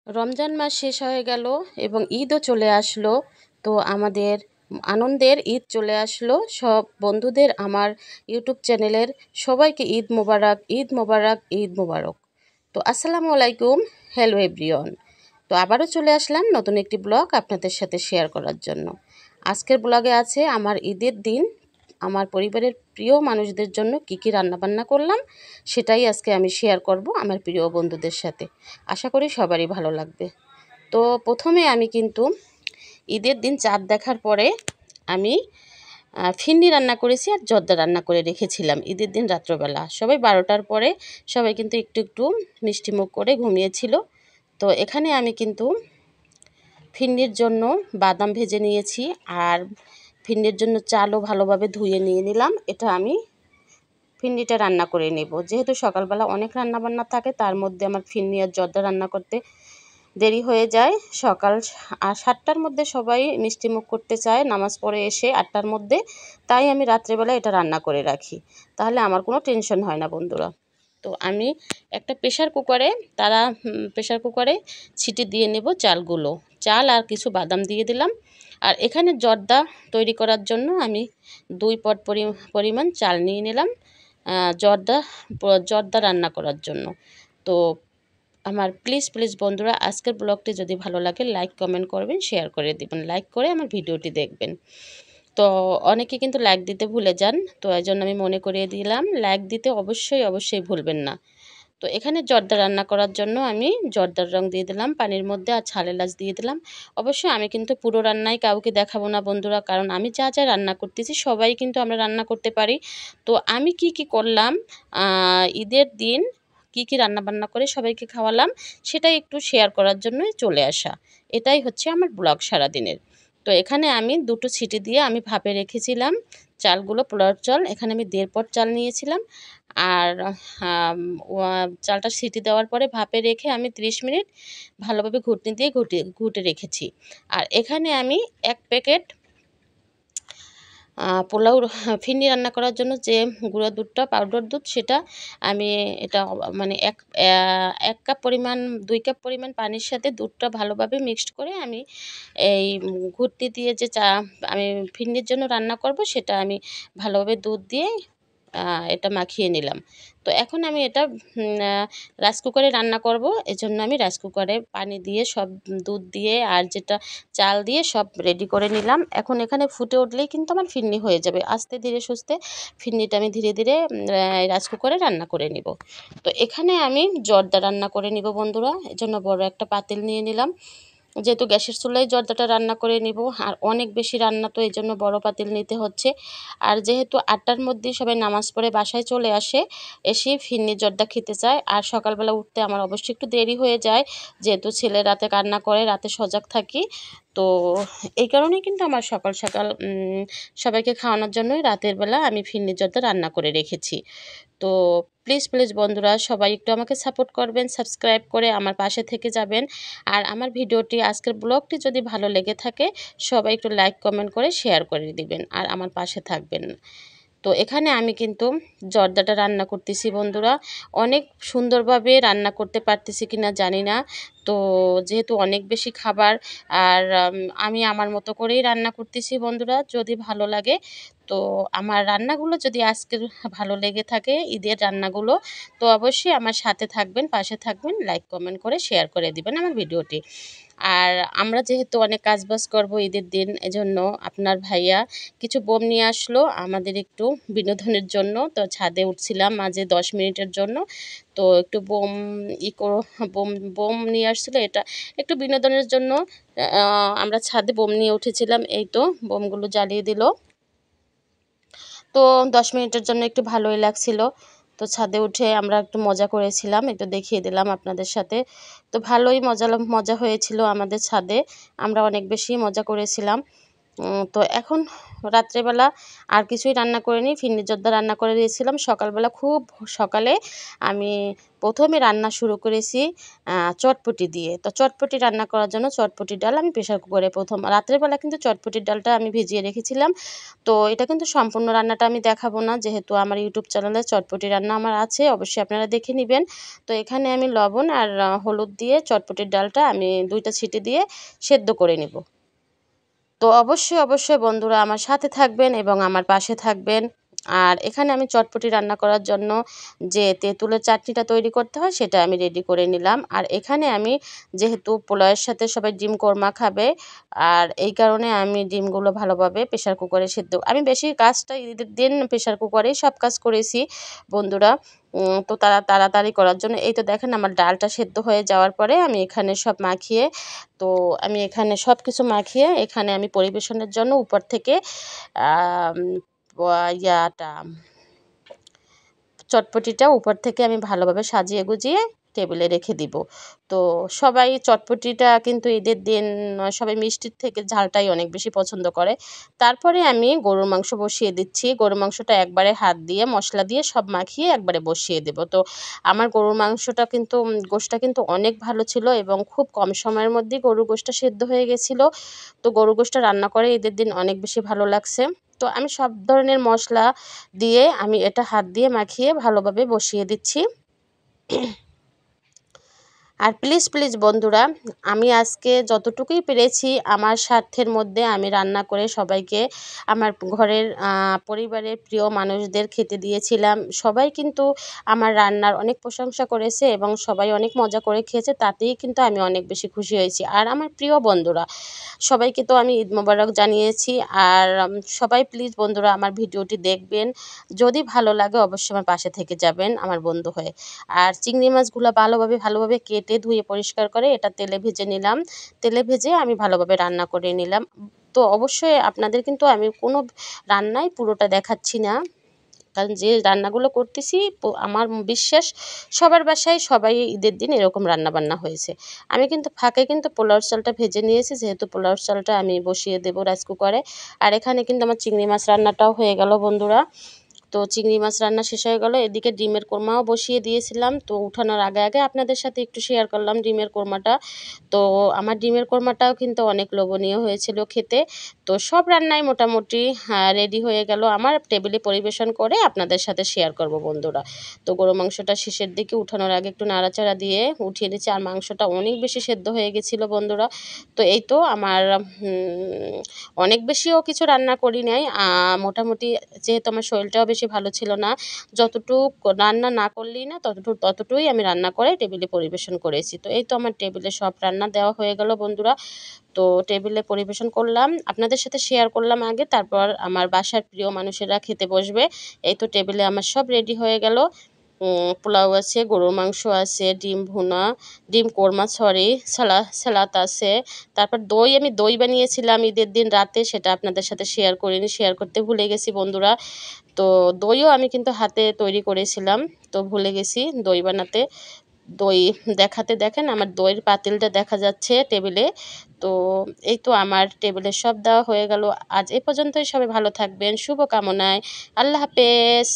রমজান মাস শেষ হয়ে গেল এবং ঈদও চলে আসলো। তো আমাদের আনন্দের ঈদ চলে আসলো। সব বন্ধুদের আমার ইউটিউব চ্যানেলের সবাইকে ঈদ মোবারক, ঈদ মোবারক, ঈদ মোবারক। তো আসসালামু আলাইকুম, হ্যালো এভরিওয়ান। তো আবারও চলে আসলাম নতুন একটি ব্লগ আপনাদের সাথে শেয়ার করার জন্য। আজকের ব্লগে আছে আমার ঈদের দিন আমার পরিবারের প্রিয় মানুষদের জন্য কী রান্নাবান্না করলাম, সেটাই আজকে আমি শেয়ার করব আমার প্রিয় বন্ধুদের সাথে। আশা করি সবারই ভালো লাগবে। তো প্রথমে আমি কিন্তু ঈদের দিন চাঁদ দেখার পরে আমি ফিন্নি রান্না করেছি আর জর্দা রান্না করে রেখেছিলাম ঈদের দিন রাত্রবেলা। সবাই 12টার পরে সবাই কিন্তু একটু একটু মিষ্টিমুখ করে ঘুমিয়েছিল। তো এখানে আমি কিন্তু ফিন্নির জন্য বাদাম ভেজে নিয়েছি আর ফিন্নির জন্য চালও ভালোভাবে ধুয়ে নিয়ে নিলাম। এটা আমি ফিন্নিটা রান্না করে নেব। যেহেতু সকালবেলা অনেক রান্নাবান্না থাকে, তার মধ্যে আমার ফিন্নি আর জর্দা রান্না করতে দেরি হয়ে যায়। সকাল 7টার মধ্যে সবাই মিষ্টিমুখ করতে চায় নামাজ পড়ে এসে 8টার মধ্যে, তাই আমি রাত্রেবেলা এটা রান্না করে রাখি। তাহলে আমার কোনো টেনশন হয় না বন্ধুরা। তো আমি একটা প্রেশার কুকারে ছিটি দিয়ে নেব চালগুলো। চাল আর কিছু বাদাম দিয়ে দিলাম। আর এখানে জর্দা তৈরি করার জন্য আমি 2 পট পরিমাণ চাল নিয়ে নিলাম জর্দা রান্না করার জন্য। তো আমার প্লিজ বন্ধুরা, আজকের ব্লগটি যদি ভালো লাগে লাইক কমেন্ট করবেন, শেয়ার করে দিবেন, লাইক করে আমার ভিডিওটি দেখবেন। তো অনেকে কিন্তু লাইক দিতে ভুলে যান, তো এই জন্য আমি মনে করিয়ে দিলাম লাইক দিতে অবশ্যই ভুলবেন না। তো এখানে জর্দা রান্না করার জন্য আমি জর্দার রং দিয়ে দিলাম পানির মধ্যে আর ছাল এলাচ দিয়ে দিলাম। অবশ্যই আমি কিন্তু পুরো রান্নাই কাউকে দেখাবো না বন্ধুরা, কারণ আমি যা রান্না করতেছি সবাই কিন্তু আমরা রান্না করতে পারি। তো আমি কি করলাম ঈদের দিন কি রান্নাবান্না করে সবাইকে খাওয়ালাম, সেটাই একটু শেয়ার করার জন্যই চলে আসা। এটাই হচ্ছে আমার ব্লগ সারাদিনের। তো এখানে আমি 2টো সিটি দিয়ে আমি ভাপে রেখেছিলাম চালগুলো, পোলাওর চাল। এখানে আমি 1.5 পট চাল নিয়েছিলাম। আর চালটা সিটি দেওয়ার পরে ভাপে রেখে আমি 30 মিনিট ভালোভাবে ঘুটনি দিয়ে ঘুটে রেখেছি। আর এখানে আমি 1 প্যাকেট পোলাও ফিরনি রান্না করার জন্য যে গুঁড়ো দুধটা, পাউডার দুধ, সেটা আমি এটা মানে 1 কাপ পরিমাণ 2 কাপ পরিমাণ পানির সাথে দুধটা ভালোভাবে মিক্সড করে আমি এই ঘুটনি দিয়ে যে আমি ফিরনির জন্য রান্না করব, সেটা আমি ভালোভাবে দুধ দিয়ে এটা মাখিয়ে নিলাম। তো এখন আমি এটা রাইস কুকারে রান্না করব। এজন্য আমি রাইস কুকারে পানি দিয়ে সব দুধ দিয়ে আর যেটা চাল দিয়ে সব রেডি করে নিলাম। এখন এখানে ফুটে উঠলেই কিন্তু আমার ফিরনি হয়ে যাবে। আস্তে ধীরে সুস্থে ফিরনিটা আমি ধীরে ধীরে রাইস কুকারে রান্না করে নিব। তো এখানে আমি জর্দা রান্না করে নিব বন্ধুরা। এজন্য বড় একটা পাতিল নিয়ে নিলাম। যেহেতু গ্যাসের চুলায় জর্দাটা রান্না করে নিব, আর অনেক বেশি রান্না, তো এই জন্য বড় পাতিল নিতে হচ্ছে। আর যেহেতু 8টার মধ্যেই সবাই নামাজ পড়ে বাসায় চলে আসে, এসে ফিরনি জর্দা খেতে চায়। আর সকালবেলা উঠতে আমার অবশ্যই একটু দেরি হয়ে যায়, যেহেতু ছেলে রাতে কান্না করে, রাতে সজাগ থাকি। তো এই কারণেই কিন্তু আমার সকাল সকাল সবাইকে খাওয়ানোর জন্যই রাতের বেলা আমি ফিরনি জর্দা রান্না করে রেখেছি। তো প্লিজ বন্ধুরা, সবাই একটু আমাকে সাপোর্ট করবেন, সাবস্ক্রাইব করে আমার পাশে থেকে যাবেন। আর আমার ভিডিওটি, আজকের ব্লগটি যদি ভালো লেগে থাকে, সবাই একটু লাইক কমেন্ট করে শেয়ার করে দিবেন আর আমার পাশে থাকবেন। তো এখানে আমি কিন্তু জর্দাটা রান্না করতেছি বন্ধুরা। অনেক সুন্দরভাবে রান্না করতে পারতেছি কিনা জানি না। তো যেহেতু অনেক বেশি খাবার, আর আমি আমার মতো করেই রান্না করতেছি বন্ধুরা। যদি ভালো লাগে, তো আমার রান্নাগুলো যদি আজকের ভালো লেগে থাকে, ঈদের রান্নাগুলো, তো অবশ্যই আমার সাথে থাকবেন, পাশে থাকবেন, লাইক কমেন্ট করে শেয়ার করে দিবেন আমার ভিডিওটি। আর আমরা যেহেতু অনেক কাজবাজ করব ঈদের দিন, এজন্য আপনার ভাইয়া কিছু বোম নিয়ে আসলো আমাদের একটু বিনোদনের জন্য। তো ছাদে উঠছিলাম মাঝে 10 মিনিটের জন্য। তো একটু বোম বোম বোম নিয়ে আসছিলো, এটা একটু বিনোদনের জন্য আমরা ছাদে বোম নিয়ে উঠেছিলাম। এই তো বোমগুলো জ্বালিয়ে দিল। তো 10 মিনিটের জন্য একটু ভালোই লাগছিল। তো ছাদে উঠে আমরা একটু মজা করেছিলাম, একটু দেখিয়ে দিলাম আপনাদের সাথে। তো ভালোই মজা হয়েছিল আমাদের ছাদে, আমরা অনেক বেশি মজা করেছিলাম। তো এখন রাত্রেবেলা আর কিছুই রান্না করিনি, ফিরনি জর্দা রান্না করে দিয়েছিলাম। সকালবেলা খুব সকালে আমি প্রথমে রান্না শুরু করেছি চটপটি দিয়ে। তো চটপটি রান্না করার জন্য চটপটির ডাল আমি প্রেশার কুকারে রাত্রেবেলা কিন্তু চটপটির ডালটা আমি ভিজিয়ে রেখেছিলাম। তো এটা কিন্তু সম্পূর্ণ রান্নাটা আমি দেখাবো না, যেহেতু আমার ইউটিউব চ্যানেলে চটপটি রান্না আমার আছে, অবশ্যই আপনারা দেখে নেবেন। তো এখানে আমি লবণ আর হলুদ দিয়ে চটপটির ডালটা আমি 2টা সিটি দিয়ে সেদ্ধ করে নেব। তো অবশ্যই বন্ধুরা আমার সাথে থাকবেন এবং আমার পাশে থাকবেন। আর এখানে আমি চটপটি রান্না করার জন্য যে তেঁতুলের চাটনিটা তৈরি করতে হয় সেটা আমি রেডি করে নিলাম। আর এখানে আমি যেহেতু পোলাওয়ের সাথে সবাই ডিম কোরমা খাবে, আর এই কারণে আমি ডিমগুলো ভালোভাবে প্রেশার কুকারে সেদ্ধ, আমি বেশি কাজটা ঈদের দিন প্রেশার কুকারেই সব কাজ করেছি বন্ধুরা। তো তাড়াতাড়ি করার জন্য এই তো দেখেন আমার ডালটা সেদ্ধ হয়ে যাওয়ার পরে আমি এখানে সব মাখিয়ে, তো আমি এখানে সব কিছু মাখিয়ে এখানে আমি পরিবেশনের জন্য উপর থেকে আম, ইয়াটা চটপটিটা উপর থেকে আমি ভালোভাবে সাজিয়ে গুজিয়ে টেবিলে রেখে দিব। তো সবাই চটপটিটা কিন্তু ঈদের দিন সবাই মিষ্টির থেকে ঝালটাই অনেক বেশি পছন্দ করে। তারপরে আমি গরুর মাংস বসিয়ে দিচ্ছি। গরুর মাংসটা একবারে হাত দিয়ে মশলা দিয়ে সব মাখিয়ে একবারে বসিয়ে দেব। তো আমার গরুর মাংসটা কিন্তু গোশটা কিন্তু অনেক ভালো ছিল এবং খুব কম সময়ের মধ্যেই গরুর গোশটা সেদ্ধ হয়ে গেছিলো। তো গরুর গোশটা রান্না করে ঈদের দিন অনেক বেশি ভালো লাগছে। তো আমি সব ধরনের মশলা দিয়ে আমি এটা হাত দিয়ে মাখিয়ে ভালোভাবে বসিয়ে দিচ্ছি। আর প্লিজ বন্ধুরা, আমি আজকে যতটুকুই পেরেছি আমার স্বার্থের মধ্যে আমি রান্না করে সবাইকে, আমার ঘরের পরিবারের প্রিয় মানুষদের খেতে দিয়েছিলাম। সবাই কিন্তু আমার রান্নার অনেক প্রশংসা করেছে এবং সবাই অনেক মজা করে খেয়েছে, তাতেই কিন্তু আমি অনেক বেশি খুশি হয়েছি। আর আমার প্রিয় বন্ধুরা সবাইকে তো আমি ঈদ মোবারক জানিয়েছি। আর সবাই প্লিজ বন্ধুরা আমার ভিডিওটি দেখবেন, যদি ভালো লাগে অবশ্যই আমার পাশে থেকে যাবেন আমার বন্ধু হয়ে। আর চিংড়ি মাছগুলো ভালোভাবে কেটে ধুয়ে পরিষ্কার করে এটা তেলে ভেজে নিলাম। তেলে ভেজে আমি ভালোভাবে রান্না করে নিলাম। তো অবশ্যই আপনাদের কিন্তু আমি কোনো রান্নাই পুরোটা দেখাচ্ছি না, কারণ যে রান্নাগুলো করতেছি আমার বিশ্বাস সবার বাসায় সবাই ঈদের দিন এরকম রান্না বান্না হয়েছে। আমি কিন্তু ফাঁকে কিন্তু পোলাওর চালটা ভেজে নিয়েছি, যেহেতু পোলাওর চালটা আমি বসিয়ে দেবো রাইস কুকারে। আর এখানে কিন্তু আমার চিংড়ি মাছ রান্নাটাও হয়ে গেল বন্ধুরা। তো চিংড়ি মাছ রান্না শেষ হয়ে গেল, এদিকে ডিমের কোরমাও বসিয়ে দিয়েছিলাম। তো উঠানোর আগে আপনাদের সাথে একটু শেয়ার করলাম ডিমের কোরমাটা। তো আমার ডিমের কোরমাটাও কিন্তু অনেক লোভনীয় হয়েছিল খেতে। তো সব রান্নাই মোটামুটি রেডি হয়ে গেল, আমার টেবিলে পরিবেশন করে আপনাদের সাথে শেয়ার করব বন্ধুরা। তো গরু মাংসটা শেষের দিকে উঠানোর আগে একটু নাড়াচাড়া দিয়ে উঠিয়ে নিচ্ছি, আর মাংসটা অনেক বেশি সেদ্ধ হয়ে গেছিলো বন্ধুরা। তো এই তো আমার অনেক বেশিও কিছু রান্না করি নাই, মোটামুটি যেহেতু আমার শরীরটাও বেশি ভালো ছিল না, যতটুকু রান্না না করলেই না ততটুকুই আমি রান্না করে টেবিলে পরিবেশন করেছি। তো এই তো আমার টেবিলে সব রান্না দেওয়া হয়ে গেল বন্ধুরা। তো টেবিলে পরিবেশন করলাম, আপনাদের সাথে শেয়ার করলাম আগে, তারপর আমার বাসার প্রিয় মানুষেরা খেতে বসবে। এই তো টেবিলে আমার সব রেডি হয়ে গেল। পোলাও আছে, গরুর মাংস আছে, ডিম ভুনা, ডিম কোরমা, সরি সালাদ আছে। তারপর আমি দই বানিয়েছিলাম ঈদের দিন রাতে, সেটা আপনাদের সাথে শেয়ার করিনি, শেয়ার করতে ভুলে গেছি বন্ধুরা। তো দইও আমি কিন্তু হাতে তৈরি করেছিলাম, তো ভুলে গেছি দই বানাতে। দই দেখাতে দেখেন আমার দইয়ের পাতিলটা দেখা যাচ্ছে টেবিলে। তো এই তো আমার টেবিলে সব দেওয়া হয়ে গেল। আজ এ পর্যন্তই, সবাই ভালো থাকবেন শুভকামনায়। আল্লাহ হাফেজ।